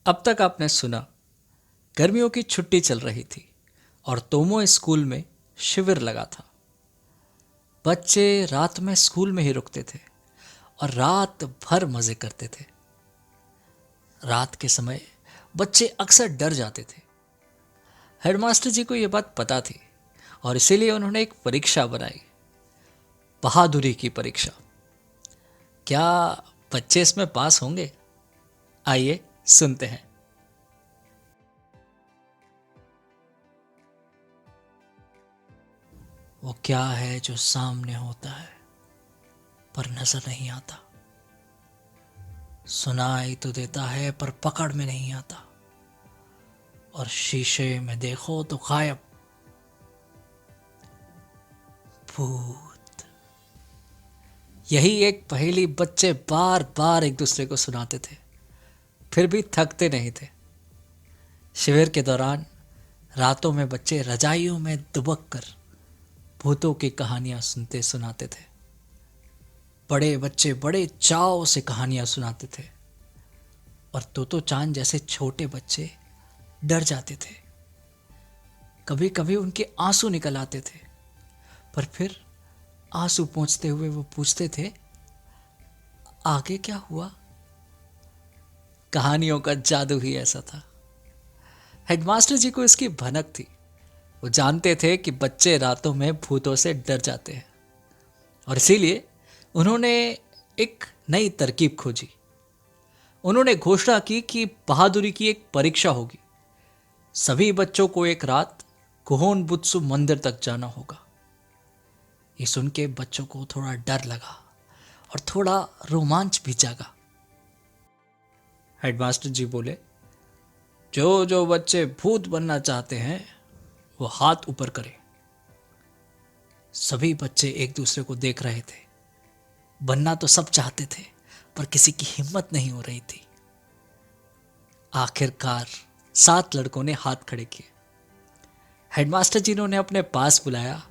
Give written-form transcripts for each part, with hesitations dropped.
अब तक आपने सुना, गर्मियों की छुट्टी चल रही थी और तोमो स्कूल में शिविर लगा था। बच्चे रात में स्कूल में ही रुकते थे और रात भर मजे करते थे। रात के समय बच्चे अक्सर डर जाते थे। हेडमास्टर जी को यह बात पता थी और इसीलिए उन्होंने एक परीक्षा बनाई, बहादुरी की परीक्षा। क्या बच्चे इसमें पास होंगे? आइए सुनते हैं। वो क्या है जो सामने होता है पर नजर नहीं आता, सुनाई तो देता है पर पकड़ में नहीं आता, और शीशे में देखो तो गायब। भूत। यही एक पहेली बच्चे बार बार एक दूसरे को सुनाते थे, फिर भी थकते नहीं थे। शिविर के दौरान रातों में बच्चे रजाइयों में दुबक कर भूतों की कहानियां सुनते सुनाते थे। बड़े बच्चे बड़े चाव से कहानियां सुनाते थे और तोतो चांद जैसे छोटे बच्चे डर जाते थे। कभी कभी उनके आंसू निकल आते थे, पर फिर आंसू पोंछते हुए वो पूछते थे, आगे क्या हुआ? कहानियों का जादू ही ऐसा था। हेडमास्टर जी को इसकी भनक थी। वो जानते थे कि बच्चे रातों में भूतों से डर जाते हैं और इसीलिए उन्होंने एक नई तरकीब खोजी। उन्होंने घोषणा की कि बहादुरी की एक परीक्षा होगी। सभी बच्चों को एक रात कुहोन बुत्सु मंदिर तक जाना होगा। ये सुन के बच्चों को थोड़ा डर लगा और थोड़ा रोमांच भी जागा। हेडमास्टर जी बोले, जो जो बच्चे भूत बनना चाहते हैं वो हाथ ऊपर करें। सभी बच्चे एक दूसरे को देख रहे थे। बनना तो सब चाहते थे, पर किसी की हिम्मत नहीं हो रही थी। आखिरकार 7 लड़कों ने हाथ खड़े किए। हेडमास्टर जी ने उन्हें अपने पास बुलाया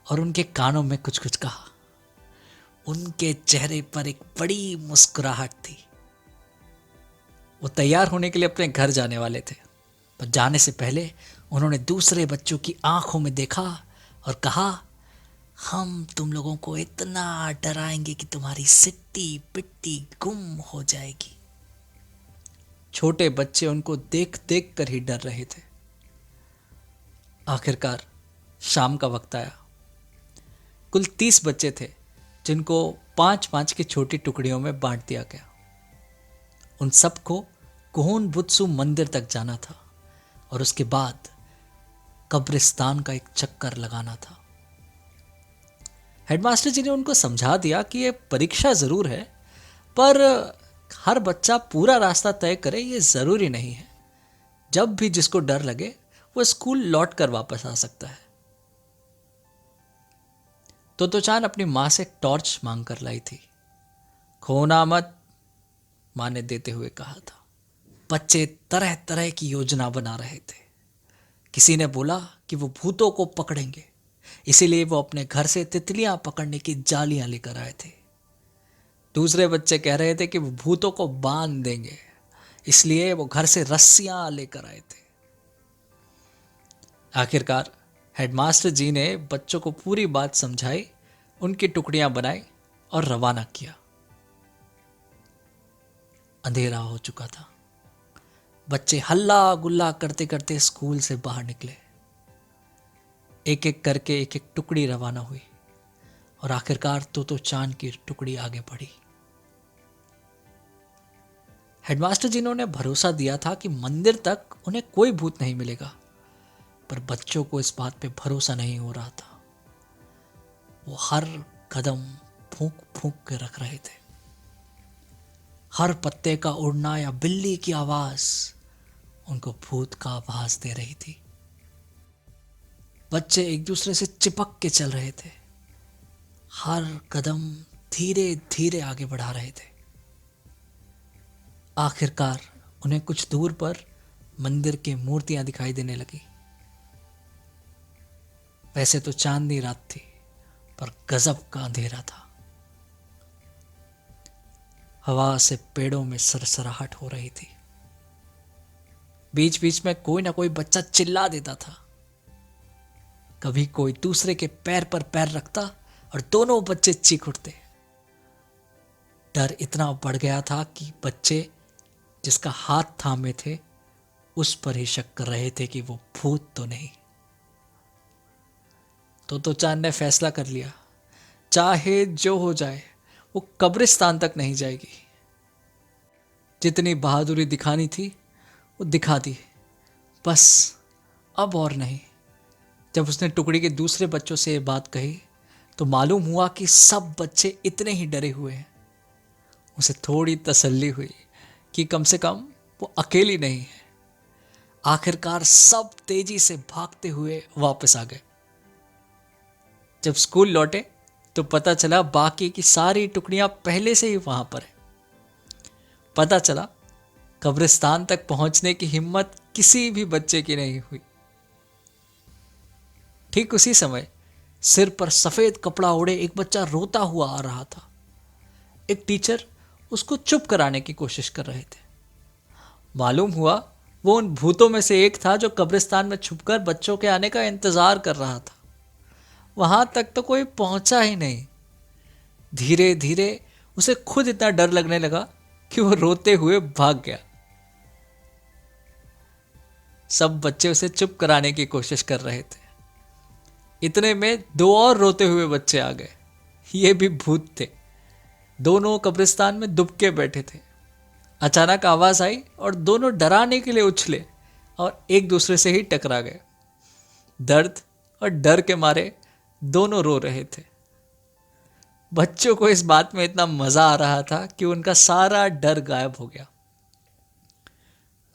और उनके कानों में कुछ कुछ कहा। उनके चेहरे पर एक बड़ी मुस्कुराहट थी। वो तैयार होने के लिए अपने घर जाने वाले थे, पर जाने से पहले उन्होंने दूसरे बच्चों की आंखों में देखा और कहा, हम तुम लोगों को इतना डराएंगे कि तुम्हारी सिट्टी पिट्टी गुम हो जाएगी। छोटे बच्चे उनको देख देख कर ही डर रहे थे। आखिरकार शाम का वक्त आया। कुल 30 बच्चे थे, जिनको 5-5 की छोटी टुकड़ियों में बांट दिया गया। उन सबको कुहोन बुत्सु मंदिर तक जाना था और उसके बाद कब्रिस्तान का एक चक्कर लगाना था। हेडमास्टर जी ने उनको समझा दिया कि यह परीक्षा जरूर है, पर हर बच्चा पूरा रास्ता तय करे ये जरूरी नहीं है। जब भी जिसको डर लगे वो स्कूल लौट कर वापस आ सकता है। तो चांद अपनी मां से टॉर्च मांग कर लाई थी। खोना मत, मां ने देते हुए कहा था। बच्चे तरह तरह की योजना बना रहे थे। किसी ने बोला कि वो भूतों को पकड़ेंगे, इसीलिए वो अपने घर से तितलियां पकड़ने की जालियां लेकर आए थे। दूसरे बच्चे कह रहे थे कि वो भूतों को बांध देंगे, इसलिए वो घर से रस्सियां लेकर आए थे। आखिरकार हेडमास्टर जी ने बच्चों को पूरी बात समझाई, उनकी टुकड़ियां बनाई और रवाना किया। अंधेरा हो चुका था। बच्चे हल्ला गुल्ला करते करते स्कूल से बाहर निकले। एक एक करके एक एक टुकड़ी रवाना हुई और आखिरकार तो चांद की टुकड़ी आगे बढ़ी। हेडमास्टर जी ने उन्हें भरोसा दिया था कि मंदिर तक उन्हें कोई भूत नहीं मिलेगा, पर बच्चों को इस बात पे भरोसा नहीं हो रहा था। वो हर कदम फूंक फूंक के रख रहे थे। हर पत्ते का उड़ना या बिल्ली की आवाज उनको भूत का आभास दे रही थी। बच्चे एक दूसरे से चिपक के चल रहे थे, हर कदम धीरे धीरे आगे बढ़ा रहे थे। आखिरकार उन्हें कुछ दूर पर मंदिर की मूर्तियां दिखाई देने लगी। वैसे तो चांदनी रात थी, पर गजब का अंधेरा था। हवा से पेड़ों में सरसराहट हो रही थी। बीच बीच में कोई ना कोई बच्चा चिल्ला देता था। कभी कोई दूसरे के पैर पर पैर रखता और दोनों बच्चे चीख उठते। डर इतना बढ़ गया था कि बच्चे जिसका हाथ थामे थे उस पर ही शक कर रहे थे कि वो भूत तो नहीं। तो चांद ने फैसला कर लिया, चाहे जो हो जाए वो कब्रिस्तान तक नहीं जाएगी। जितनी बहादुरी दिखानी थी वो दिखा दी, बस अब और नहीं। जब उसने टुकड़ी के दूसरे बच्चों से ये बात कही तो मालूम हुआ कि सब बच्चे इतने ही डरे हुए हैं। उसे थोड़ी तसल्ली हुई कि कम से कम वो अकेली नहीं है। आखिरकार सब तेजी से भागते हुए वापस आ गए। जब स्कूल लौटे तो पता चला बाकी की सारी टुकड़ियां पहले से ही वहां पर है। पता चला कब्रिस्तान तक पहुंचने की हिम्मत किसी भी बच्चे की नहीं हुई। ठीक उसी समय सिर पर सफेद कपड़ा ओढ़े एक बच्चा रोता हुआ आ रहा था। एक टीचर उसको चुप कराने की कोशिश कर रहे थे। मालूम हुआ वो उन भूतों में से एक था जो कब्रिस्तान में छुपकर बच्चों के आने का इंतजार कर रहा था। वहां तक तो कोई पहुंचा ही नहीं। धीरे धीरे उसे खुद इतना डर लगने लगा कि वो रोते हुए भाग गया। सब बच्चे उसे चुप कराने की कोशिश कर रहे थे। इतने में दो और रोते हुए बच्चे आ गए। ये भी भूत थे। दोनों कब्रिस्तान में दुबके बैठे थे। अचानक आवाज आई और दोनों डराने के लिए उछले और एक दूसरे से ही टकरा गए। दर्द और डर के मारे दोनों रो रहे थे। बच्चों को इस बात में इतना मजा आ रहा था कि उनका सारा डर गायब हो गया।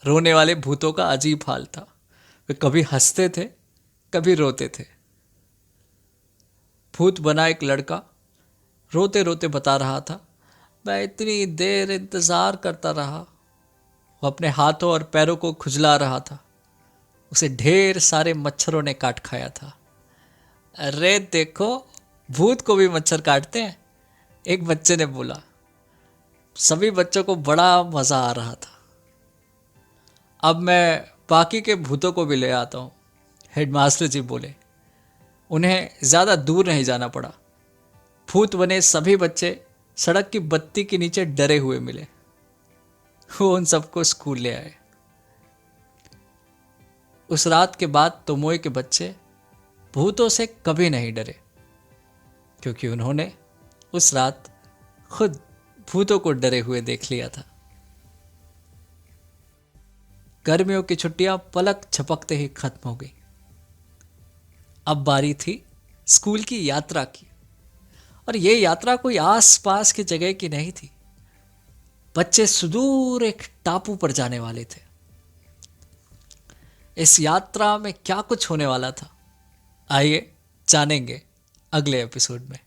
रोने वाले भूतों का अजीब हाल था। वे कभी हंसते थे, कभी रोते थे। भूत बना एक लड़का रोते रोते बता रहा था, मैं इतनी देर इंतजार करता रहा। वो अपने हाथों और पैरों को खुजला रहा था। उसे ढेर सारे मच्छरों ने काट खाया था। अरे देखो, भूत को भी मच्छर काटते हैं, एक बच्चे ने बोला। सभी बच्चों को बड़ा मजा आ रहा था। अब मैं बाकी के भूतों को भी ले आता हूँ, हेडमास्टर जी बोले। उन्हें ज़्यादा दूर नहीं जाना पड़ा। भूत बने सभी बच्चे सड़क की बत्ती के नीचे डरे हुए मिले। वो उन सबको स्कूल ले आए। उस रात के बाद तोमोई के बच्चे भूतों से कभी नहीं डरे, क्योंकि उन्होंने उस रात खुद भूतों को डरे हुए देख लिया था। गर्मियों की छुट्टियां पलक झपकते ही खत्म हो गई। अब बारी थी स्कूल की यात्रा की। और ये यात्रा कोई आस पास की जगह की नहीं थी। बच्चे सुदूर एक टापू पर जाने वाले थे। इस यात्रा में क्या कुछ होने वाला था, आइए जानेंगे अगले एपिसोड में।